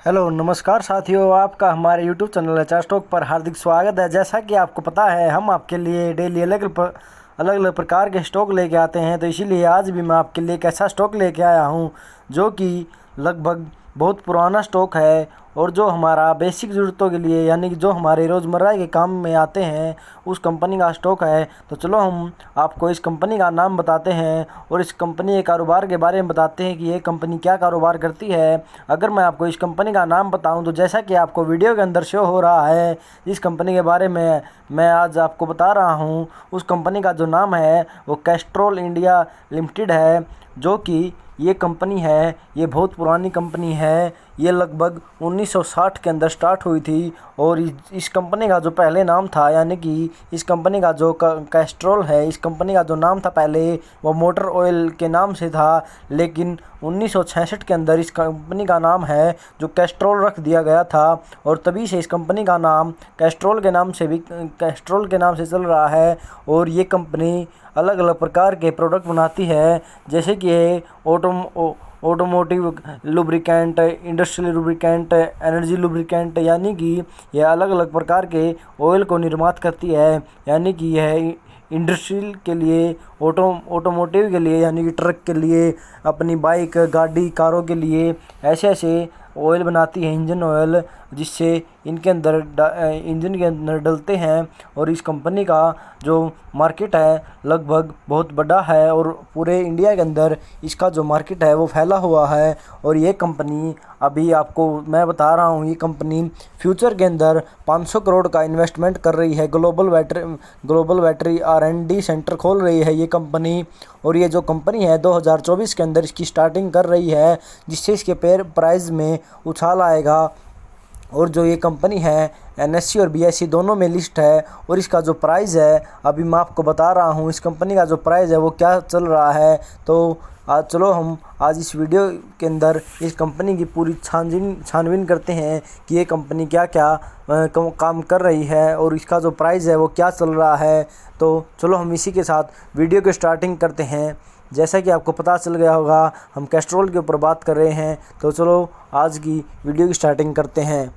Hello नमस्कार साथियों, आपका हमारे यूट्यूब चैनल एचआर स्टॉक पर हार्दिक स्वागत है। जैसा कि आपको पता है, हम आपके लिए डेली अलग अलग प्रकार के स्टॉक लेके आते हैं। तो इसीलिए आज भी मैं आपके लिए एक ऐसा स्टॉक लेके आया हूं जो कि लगभग बहुत पुराना स्टॉक है और जो हमारा बेसिक ज़रूरतों के लिए यानी कि जो हमारे रोज़मर्रा के काम में आते हैं उस कंपनी का स्टॉक है। तो चलो हम आपको इस कंपनी का नाम बताते हैं और इस कंपनी के कारोबार के बारे में बताते हैं कि ये कंपनी क्या कारोबार करती है। अगर मैं आपको इस कंपनी का नाम बताऊं तो जैसा कि आपको वीडियो के अंदर शो हो रहा है, इस कंपनी के बारे में मैं आज आपको बता रहा हूं। उस कंपनी का जो नाम है वो कैस्ट्रॉल इंडिया लिमिटेड है, जो कि ये कंपनी है, ये बहुत पुरानी कंपनी है। ये लगभग 1960 के अंदर स्टार्ट हुई थी और इस कंपनी का जो पहले नाम था, यानी कि इस कंपनी का जो कैस्ट्रॉल है, इस कंपनी का जो नाम था पहले वो मोटर ऑयल के नाम से था। लेकिन 1966 के अंदर इस कंपनी का नाम है जो कैस्ट्रॉल रख दिया गया था और तभी से इस कंपनी का नाम कैस्ट्रॉल के नाम से चल रहा है। और ये कंपनी अलग अलग प्रकार के प्रोडक्ट बनाती है, जैसे कि automotive lubricant, industrial lubricant, energy lubricant, यानी कि यह अलग अलग प्रकार के ऑयल को निर्मात करती है। यानी कि यह इंडस्ट्रियल के लिए, ऑटोमोटिव के लिए यानी कि ट्रक के लिए, अपनी बाइक, गाड़ी, कारों के लिए ऐसे ऐसे ऑयल बनाती है, इंजन ऑयल, जिससे इंजन के अंदर डलते हैं। और इस कंपनी का जो मार्केट है लगभग बहुत बड़ा है और पूरे इंडिया के अंदर इसका जो मार्केट है वो फैला हुआ है। और ये कंपनी अभी आपको मैं बता रहा हूँ, ये कंपनी फ्यूचर के अंदर 500 करोड़ का इन्वेस्टमेंट कर रही है। ग्लोबल बैटरी R&D सेंटर खोल रही है ये कंपनी। और ये जो कंपनी है 2024 के अंदर इसकी स्टार्टिंग कर रही है, जिससे इसके प्राइस में उछाल आएगा। और जो ये कंपनी है NSE और BSE दोनों में लिस्ट है। और इसका जो प्राइस है अभी मैं आपको बता रहा हूँ, इस कंपनी का जो प्राइस है वो क्या चल रहा है। तो आज चलो हम आज इस वीडियो के अंदर इस कंपनी की पूरी छानबीन करते हैं कि ये कंपनी क्या क्या काम कर रही है और इसका जो प्राइस है वो क्या चल रहा है। तो चलो हम इसी के साथ वीडियो की स्टार्टिंग करते हैं। जैसा कि आपको पता चल गया होगा, हम कैस्ट्रॉल के ऊपर बात कर रहे हैं। तो चलो आज की वीडियो की स्टार्टिंग करते हैं।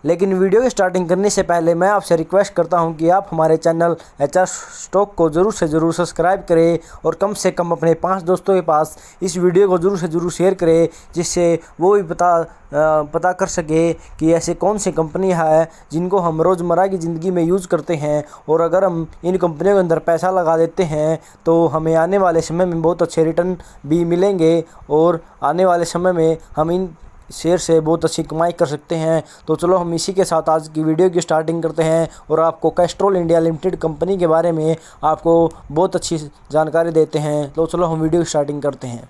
लेकिन वीडियो की स्टार्टिंग करने से पहले मैं आपसे रिक्वेस्ट करता हूं कि आप हमारे चैनल एचआर स्टॉक को ज़रूर से ज़रूर सब्सक्राइब करें और कम से कम अपने 5 दोस्तों के पास इस वीडियो को ज़रूर से ज़रूर शेयर करें, जिससे वो भी पता कर सके कि ऐसे कौन सी कंपनियां है जिनको हम रोज़मर्रा की ज़िंदगी में यूज़ करते हैं। और अगर हम इन कंपनियों के अंदर पैसा लगा देते हैं तो हमें आने वाले समय में बहुत अच्छे रिटर्न भी मिलेंगे और आने वाले समय में हम इन शेयर से बहुत अच्छी कमाई कर सकते हैं। तो चलो हम इसी के साथ आज की वीडियो की स्टार्टिंग करते हैं और आपको कैस्ट्रॉल इंडिया लिमिटेड कंपनी के बारे में आपको बहुत अच्छी जानकारी देते हैं। तो चलो हम वीडियो की स्टार्टिंग करते हैं।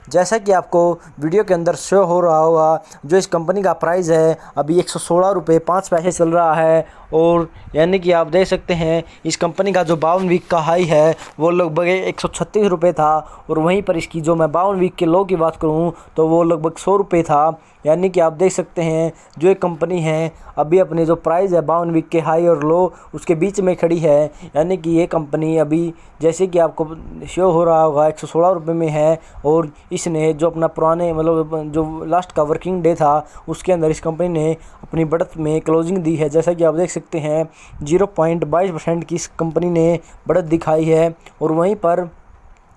जैसा कि आपको वीडियो के अंदर शो हो रहा होगा, जो इस कंपनी का प्राइस है अभी 116 रुपये 5 पैसे चल रहा है। और यानी कि आप देख सकते हैं इस कंपनी का जो 52 वीक का हाई है वो लगभग 136 रुपये था। और वहीं पर इसकी जो मैं 52 वीक के लो की बात करूं तो वो लगभग 100 रुपये था। यानी कि आप देख सकते हैं जो एक कंपनी है अभी अपने जो प्राइस है 52 वीक के हाई और लो उसके बीच में खड़ी है। यानी कि ये कंपनी अभी जैसे कि आपको शो हो रहा होगा 116 रुपये में है। और इसने जो अपना पुराने जो लास्ट का वर्किंग डे था उसके अंदर इस कंपनी ने अपनी बढ़त में क्लोजिंग दी है। जैसा कि आप देख सकते हैं 0.22% की इस कंपनी ने बढ़त दिखाई है। और वहीं पर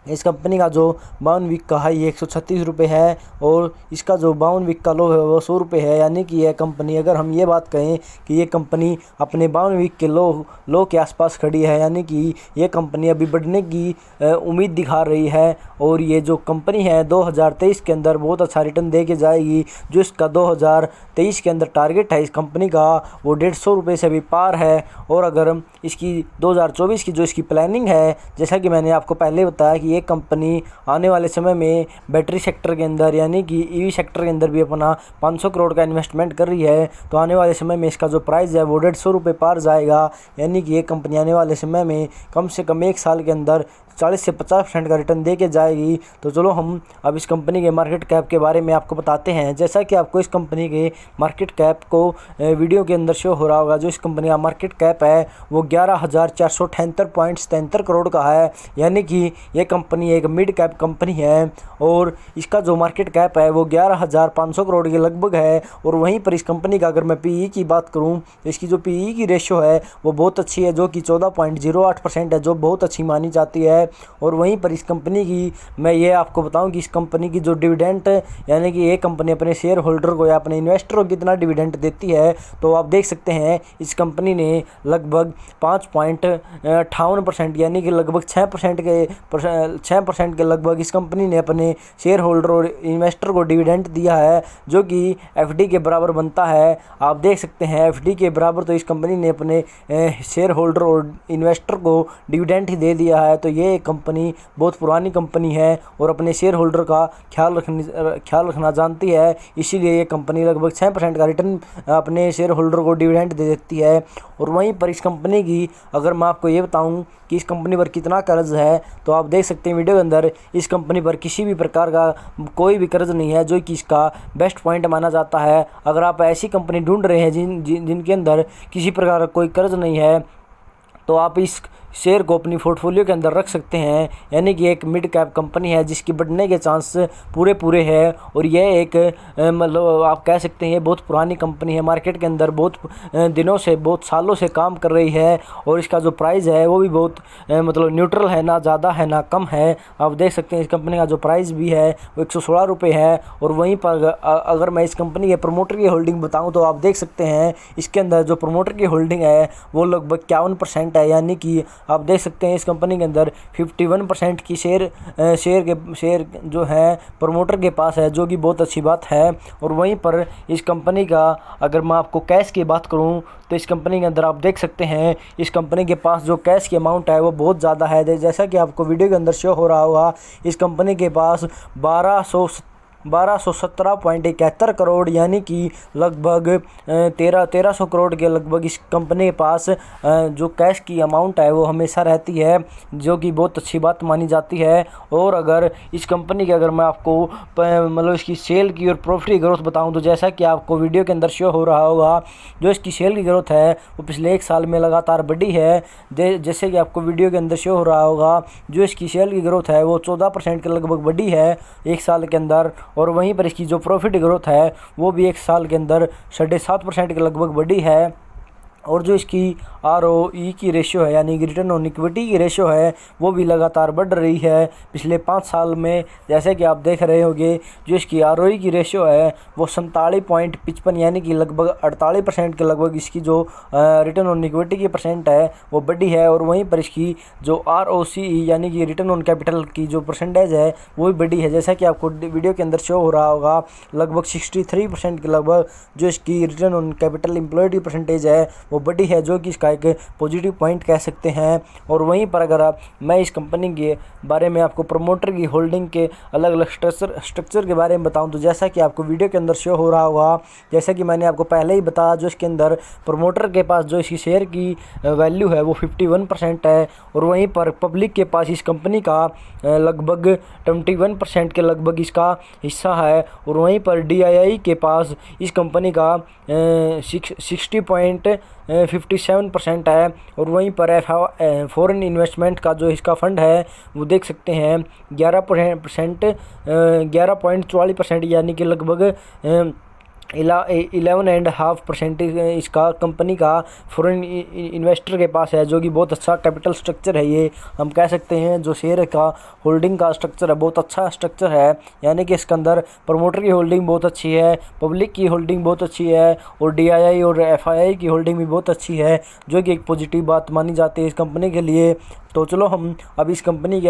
इस कंपनी का जो 52 वीक का हाई 136 रुपये है और इसका जो 52 वीक का लो है वो 100 रुपये है। यानी कि यह कंपनी, अगर हम ये बात कहें कि ये कंपनी अपने 52 वीक के लो के आसपास खड़ी है, यानी कि ये कंपनी अभी बढ़ने की उम्मीद दिखा रही है। और ये जो कंपनी है 2023 के अंदर बहुत अच्छा रिटर्न दे के जाएगी। जो इसका 2023 के अंदर टारगेट है इस कंपनी का वो 150 रुपये से भी पार है। और अगर इसकी 2024 की जो इसकी प्लानिंग है, जैसा कि मैंने आपको पहले बताया कि ये कंपनी आने वाले समय में बैटरी सेक्टर के अंदर यानी कि EV सेक्टर के अंदर भी अपना 500 करोड़ का इन्वेस्टमेंट कर रही है। तो आने वाले समय में इसका जो प्राइस है वो 150 रुपये पार जाएगा। यानी कि ये कंपनी आने वाले समय में कम से कम 1 साल के अंदर 40 से 50% का रिटर्न दे के जाएगी। तो चलो हम अब इस कंपनी के मार्केट कैप के बारे में आपको बताते हैं। जैसा कि आपको इस कंपनी के मार्केट कैप को वीडियो के अंदर शो हो रहा होगा, जो इस कंपनी का मार्केट कैप है वो 11,478.73 करोड़ का है, यानी कि ये कंपनी एक मिड कैप कंपनी है और इसका जो मार्केट कैप है वो 11,500 करोड़ के लगभग है। और वहीं पर इस कंपनी का अगर मैं पीई की बात करूं तो इसकी जो पीई की रेशियो है वो बहुत अच्छी है, जो कि 14.08% है, जो बहुत अच्छी मानी जाती है। और वहीं पर इस कंपनी की मैं ये आपको बताऊं कि इस कंपनी की जो डिविडेंड यानी कि ये कंपनी अपने शेयर होल्डर को या अपने इन्वेस्टरों को कितना डिविडेंड देती है, तो आप देख सकते हैं इस कंपनी ने लगभग 5.58% यानी कि लगभग 6% के लगभग इस कंपनी ने अपने शेयर होल्डर और इन्वेस्टर को डिविडेंड दिया है, जो कि एफडी के बराबर बनता है। आप देख सकते हैं एफडी के बराबर तो इस कंपनी ने अपने शेयर होल्डर और इन्वेस्टर को डिविडेंड ही दे दिया है। तो ये कंपनी बहुत पुरानी कंपनी है और अपने शेयर होल्डर का ख्याल रखना जानती है, इसीलिए ये कंपनी लगभग 6% का रिटर्न अपने शेयर होल्डर को डिविडेंड दे देती है। और वहीं पर इस कंपनी की अगर मैं आपको ये बताऊं कि इस कंपनी पर कितना कर्ज है, तो आप देख सकते हैं वीडियो के अंदर इस कंपनी पर किसी भी प्रकार का कोई भी कर्ज नहीं है, जो कि इसका बेस्ट पॉइंट माना जाता है। अगर आप ऐसी कंपनी ढूंढ रहे हैं जिनके अंदर किसी प्रकार का कोई कर्ज नहीं है, तो आप इस शेयर को अपनी पोर्टफोलियो के अंदर रख सकते हैं, यानी कि एक मिड कैप कंपनी है जिसकी बढ़ने के चांस पूरे है। और यह एक मतलब आप कह सकते हैं ये बहुत पुरानी कंपनी है, मार्केट के अंदर बहुत दिनों से बहुत सालों से काम कर रही है। और इसका जो प्राइस है वो भी बहुत मतलब न्यूट्रल है, ना ज़्यादा है ना कम है। आप देख सकते हैं इस कंपनी का जो प्राइस भी है वो 116 रुपये है। और वहीं पर अगर मैं इस कंपनी के प्रमोटर की होल्डिंग बताऊँ तो आप देख सकते हैं इसके अंदर जो प्रमोटर की होल्डिंग है वो लगभग 51% है, यानी कि आप देख सकते हैं इस कंपनी के अंदर 51% की शेयर जो है प्रमोटर के पास है, जो कि बहुत अच्छी बात है। और वहीं पर इस कंपनी का अगर मैं आपको कैश की बात करूं तो इस कंपनी के अंदर आप देख सकते हैं इस कंपनी के पास जो कैश की अमाउंट है वो बहुत ज़्यादा है। जैसा कि आपको वीडियो के अंदर शो हो रहा होगा, इस कंपनी के पास 1217.71 करोड़ यानी कि लगभग 1300 करोड़ के लगभग इस कंपनी के पास जो कैश की अमाउंट है वो हमेशा रहती है, जो कि बहुत अच्छी बात मानी जाती है। और अगर इस कंपनी की अगर मैं आपको मतलब इसकी सेल की और प्रॉफिट की ग्रोथ बताऊं तो जैसा कि आपको वीडियो के अंदर शो हो रहा होगा, जो इसकी सेल की ग्रोथ है वो पिछले 1 साल में लगातार बढ़ी है। जैसे कि आपको वीडियो के अंदर शो हो रहा होगा, जो इसकी सेल की ग्रोथ है वो 14% के लगभग बढ़ी है 1 साल के अंदर। और वहीं पर इसकी जो प्रॉफिट ग्रोथ है वो भी 1 साल के अंदर 7.5% के लगभग बढ़ी है। और जो इसकी ROE की रेशियो है यानी कि रिटर्न ऑन इक्विटी की रेशियो है वो भी लगातार बढ़ रही है पिछले 5 साल में। जैसे कि आप देख रहे होंगे जो इसकी ROE की रेशियो है वो 47.55 यानी कि लगभग 48% के लगभग इसकी जो रिटर्न ऑन इक्विटी की परसेंट है वो बढ़ी है। और वहीं पर इसकी जो ROCE यानी कि रिटर्न ऑन कैपिटल की जो परसेंटेज है वो भी बढ़ी है। जैसा कि आपको वीडियो के अंदर शो हो रहा होगा, लगभग 63% के लगभग जो इसकी रिटर्न ऑन कैपिटल एम्प्लॉयड की परसेंटेज है वो बढ़ी है, जो कि इसका एक पॉजिटिव पॉइंट कह सकते हैं। और वहीं पर अगर मैं इस कंपनी के बारे में आपको प्रमोटर की होल्डिंग के अलग अलग स्ट्रक्चर के बारे में बताऊं तो जैसा कि आपको वीडियो के अंदर शो हो रहा होगा, जैसा कि मैंने आपको पहले ही बताया, जो इसके अंदर प्रमोटर के पास जो इसकी शेयर की वैल्यू है वो 51% है। और वहीं पर पब्लिक के पास इस कंपनी का लगभग 21% के लगभग इसका हिस्सा है। और वहीं पर DII के पास इस कंपनी का 60.57% है। और वहीं पर फॉरेन इन्वेस्टमेंट का जो इसका फंड है वो देख सकते हैं 11.44% यानी कि लगभग 11.5% इसका कंपनी का फॉरेन इन्वेस्टर के पास है, जो कि बहुत अच्छा कैपिटल स्ट्रक्चर है। ये हम कह सकते हैं जो शेयर का होल्डिंग का स्ट्रक्चर है बहुत अच्छा स्ट्रक्चर है, यानी कि इसके अंदर प्रमोटर की होल्डिंग बहुत अच्छी है, पब्लिक की होल्डिंग बहुत अच्छी है और DII और FII की होल्डिंग भी बहुत अच्छी है, जो कि एक पॉजिटिव बात मानी जाती है इस कंपनी के लिए। तो चलो हम अब इस कंपनी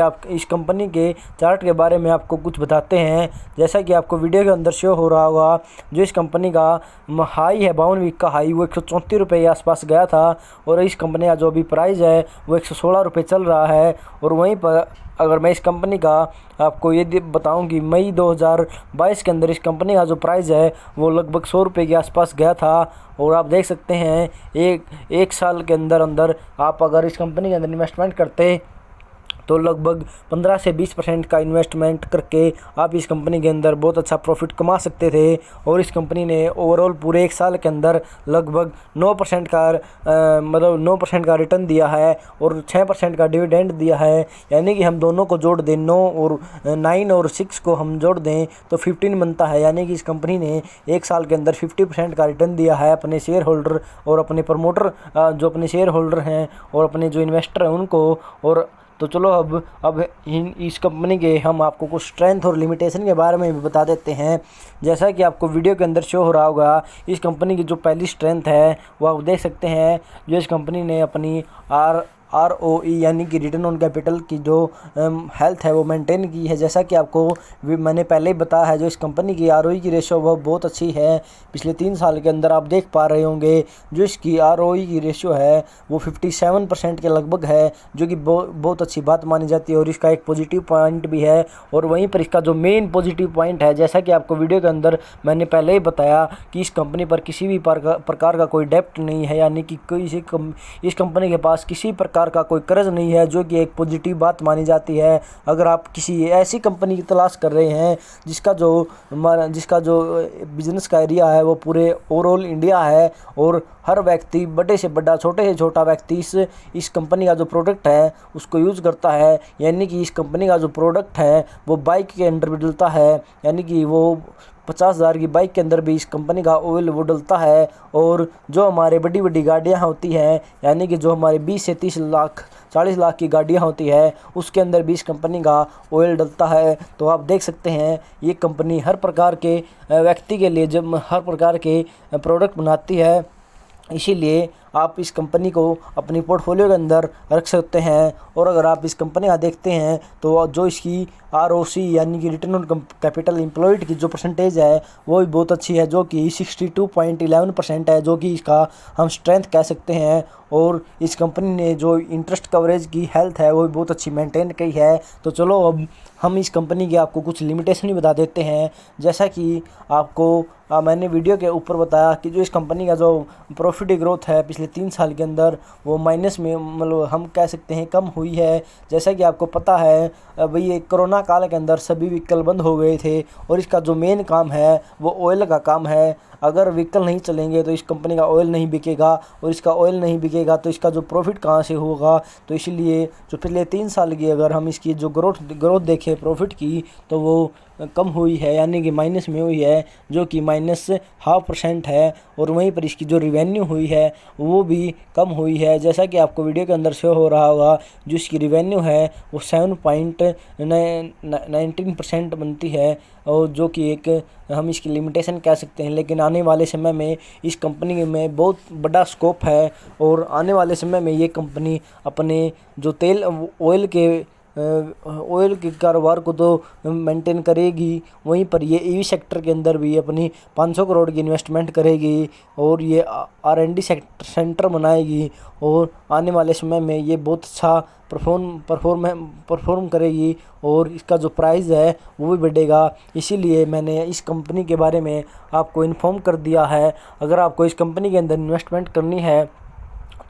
के चार्ट के बारे में आपको कुछ बताते हैं। जैसा कि आपको वीडियो के अंदर शो हो रहा होगा, जो इस कंपनी का हाई है 52 वीक का हाई वो 134 रुपये के आसपास गया था। और इस कंपनी का जो अभी प्राइस है वो 116 रुपये चल रहा है। और वहीं पर अगर मैं इस कंपनी का आपको ये बताऊं कि मई 2022 के अंदर इस कंपनी का जो प्राइस है वो लगभग 100 रुपये के आसपास गया था। और आप देख सकते हैं एक साल के अंदर आप अगर इस कंपनी के अंदर इन्वेस्टमेंट करते तो लगभग 15 से 20% का इन्वेस्टमेंट करके आप इस कंपनी के अंदर बहुत अच्छा प्रॉफिट कमा सकते थे। और इस कंपनी ने ओवरऑल पूरे 1 साल के अंदर लगभग 9% का 9% का रिटर्न दिया है और 6% का डिविडेंड दिया है। यानी कि हम दोनों को जोड़ दें, 9 और 6 को हम जोड़ दें तो 15 बनता है। यानी कि इस कंपनी ने 1 साल के अंदर 50% का रिटर्न दिया है अपने शेयर होल्डर और अपने प्रमोटर, जो अपने शेयर होल्डर हैं और अपने जो इन्वेस्टर हैं उनको। और तो चलो अब इस कंपनी के हम आपको कुछ स्ट्रेंथ और लिमिटेशन के बारे में भी बता देते हैं। जैसा कि आपको वीडियो के अंदर शो हो रहा होगा, इस कंपनी की जो पहली स्ट्रेंथ है वो आप देख सकते हैं। जो इस कंपनी ने अपनी ROE यानी कि रिटर्न ऑन कैपिटल की जो हेल्थ है वो मेंटेन की है। जैसा कि आपको मैंने पहले ही बताया है, जो इस कंपनी की ROE की रेशो वह बहुत अच्छी है। पिछले 3 साल के अंदर आप देख पा रहे होंगे जो इसकी ROE की रेशो है वो 57% के लगभग है, जो कि बहुत अच्छी बात मानी जाती है और इसका एक पॉजिटिव पॉइंट भी है। और वहीं पर इसका जो मेन पॉजिटिव पॉइंट है, जैसा कि आपको वीडियो के अंदर मैंने पहले ही बताया कि इस कंपनी पर किसी भी प्रकार का कोई डेप्ट नहीं है। यानी कि इस कंपनी के पास किसी प्रकार का कोई कर्ज नहीं है, जो कि एक पॉजिटिव बात मानी जाती है। अगर आप किसी ऐसी कंपनी की तलाश कर रहे हैं जिसका जो बिजनेस का एरिया है वो पूरे ओवरऑल इंडिया है और हर व्यक्ति, बड़े से बड़ा, छोटे से छोटा व्यक्ति इस कंपनी का जो प्रोडक्ट है उसको यूज़ करता है। यानी कि इस कंपनी का जो प्रोडक्ट है वो बाइक के अंदर भी डलता है। यानी कि वो 50,000 की बाइक के अंदर भी इस कंपनी का ऑयल वो डलता है। और जो हमारे बड़ी बड़ी गाड़ियाँ होती हैं, यानी कि जो हमारे 20 से 30 लाख 40 लाख की गाड़ियाँ होती है उसके अंदर भी इस कंपनी का ऑयल डलता है। तो आप देख सकते हैं ये कंपनी हर प्रकार के व्यक्ति के लिए जब हर प्रकार के प्रोडक्ट बनाती है, इसीलिए आप इस कंपनी को अपनी पोर्टफोलियो के अंदर रख सकते हैं। और अगर आप इस कंपनी का देखते हैं तो जो इसकी ROC यानी कि रिटर्न ऑन कैपिटल एम्प्लॉयड की जो परसेंटेज है वो भी बहुत अच्छी है, जो कि 62.11% है, जो कि इसका हम स्ट्रेंथ कह सकते हैं। और इस कंपनी ने जो इंटरेस्ट कवरेज की हेल्थ है वो भी बहुत अच्छी मेंटेन की है। तो चलो अब हम इस कंपनी के आपको कुछ लिमिटेशन ही बता देते हैं। जैसा कि आपको मैंने वीडियो के ऊपर बताया कि जो इस कंपनी का जो प्रॉफिट ग्रोथ है पिछले 3 साल के अंदर वो माइनस में, मतलब हम कह सकते हैं कम हुई है। जैसा कि आपको पता है भाई ये कोरोना काल के अंदर सभी व्हीकल बंद हो गए थे और इसका जो मेन काम है वो ऑयल का काम है। अगर व्हीकल नहीं चलेंगे तो इस कंपनी का ऑयल नहीं बिकेगा और इसका ऑयल नहीं बिकेगा तो इसका जो प्रॉफिट कहाँ से होगा। तो इसलिए जो पिछले 3 साल की अगर हम इसकी जो ग्रोथ देखें प्रॉफिट की तो वो कम हुई है, यानी कि माइनस में हुई है, जो कि -0.5% है। और वहीं पर इसकी जो रिवेन्यू हुई है वो भी कम हुई है। जैसा कि आपको वीडियो के अंदर शो हो रहा होगा, जो इसकी रिवेन्यू है वो 7.19% बनती है और जो कि एक हम इसकी लिमिटेशन कह सकते हैं। लेकिन आने वाले समय में इस कंपनी में बहुत बड़ा स्कोप है और आने वाले समय में ये कंपनी अपने जो ऑयल के कारोबार को तो मेंटेन करेगी, वहीं पर ये EV सेक्टर के अंदर भी अपनी 500 करोड़ की इन्वेस्टमेंट करेगी और ये R&D सेंटर बनाएगी और आने वाले समय में ये बहुत अच्छा परफॉर्म करेगी और इसका जो प्राइस है वो भी बढ़ेगा। इसीलिए मैंने इस कंपनी के बारे में आपको इन्फॉर्म कर दिया है। अगर आपको इस कंपनी के अंदर इन्वेस्टमेंट करनी है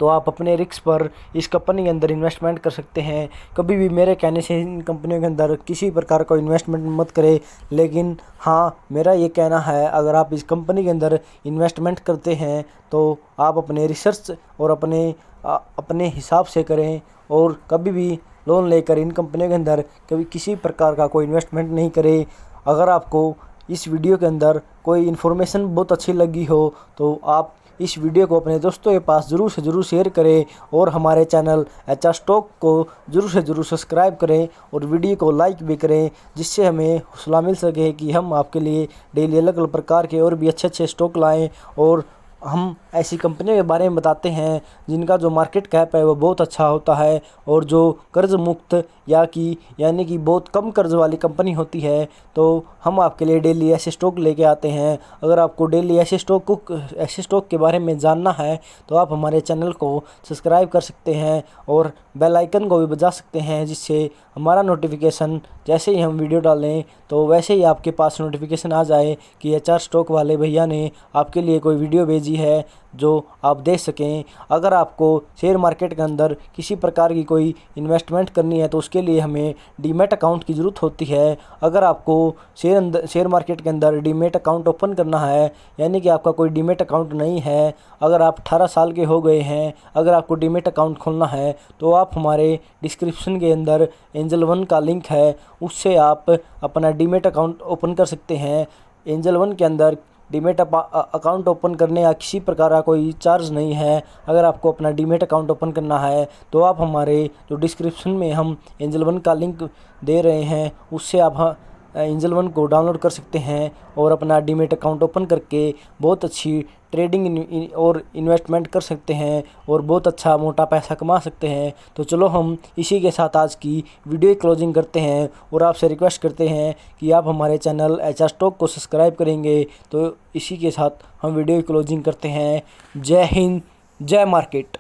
तो आप अपने रिस्क पर इस कंपनी के अंदर इन्वेस्टमेंट कर सकते हैं। कभी भी मेरे कहने से इन कंपनियों के अंदर किसी प्रकार का इन्वेस्टमेंट मत करें। लेकिन हाँ, मेरा ये कहना है अगर आप इस कंपनी के अंदर इन्वेस्टमेंट करते हैं तो आप अपने रिसर्च और अपने हिसाब से करें और कभी भी लोन लेकर इन कंपनियों के अंदर कभी किसी प्रकार का कोई इन्वेस्टमेंट नहीं करें। अगर आपको इस वीडियो के अंदर कोई इन्फॉर्मेशन बहुत अच्छी लगी हो तो आप इस वीडियो को अपने दोस्तों के पास ज़रूर से ज़रूर शेयर करें और हमारे चैनल HR स्टॉक को ज़रूर से ज़रूर सब्सक्राइब करें और वीडियो को लाइक भी करें, जिससे हमें हौसला मिल सके कि हम आपके लिए डेली अलग अलग प्रकार के और भी अच्छे स्टॉक लाएं। और हम ऐसी कंपनियों के बारे में बताते हैं जिनका जो मार्केट कैप है वो बहुत अच्छा होता है और जो कर्ज मुक्त यानी कि बहुत कम कर्ज वाली कंपनी होती है। तो हम आपके लिए डेली ऐसे स्टॉक लेके आते हैं। अगर आपको डेली ऐसे स्टॉक के बारे में जानना है तो आप हमारे चैनल को सब्सक्राइब कर सकते हैं और बेल आइकन को भी बजा सकते हैं, जिससे हमारा नोटिफिकेशन जैसे ही हम वीडियो डालें तो वैसे ही आपके पास नोटिफिकेशन आ जाए कि HR स्टॉक वाले भैया ने आपके लिए कोई वीडियो भेजी है। जो आप देख सकें। अगर आपको शेयर मार्केट के अंदर किसी प्रकार की कोई इन्वेस्टमेंट करनी है तो उसके लिए हमें डीमैट अकाउंट की ज़रूरत होती है। अगर आपको शेयर मार्केट के अंदर डीमैट अकाउंट ओपन करना है, यानी कि आपका कोई डीमैट अकाउंट नहीं है, अगर आप 18 साल के हो गए हैं, अगर आपको डीमैट अकाउंट खोलना है तो आप हमारे डिस्क्रिप्शन के अंदर एंजल वन का लिंक है, उससे आप अपना डीमैट अकाउंट ओपन कर सकते हैं। एंजल वन के अंदर डीमैट अकाउंट ओपन करने का किसी प्रकार का कोई चार्ज नहीं है। अगर आपको अपना डीमैट अकाउंट ओपन करना है तो आप हमारे जो डिस्क्रिप्शन में हम एंजल वन का लिंक दे रहे हैं, उससे आप एंजल वन को डाउनलोड कर सकते हैं और अपना डीमैट अकाउंट ओपन करके बहुत अच्छी ट्रेडिंग और इन्वेस्टमेंट कर सकते हैं और बहुत अच्छा मोटा पैसा कमा सकते हैं। तो चलो हम इसी के साथ आज की वीडियो क्लोजिंग करते हैं और आपसे रिक्वेस्ट करते हैं कि आप हमारे चैनल HR स्टॉक को सब्सक्राइब करेंगे। तो इसी के साथ हम वीडियो क्लोजिंग करते हैं। जय हिंद, जय मार्केट।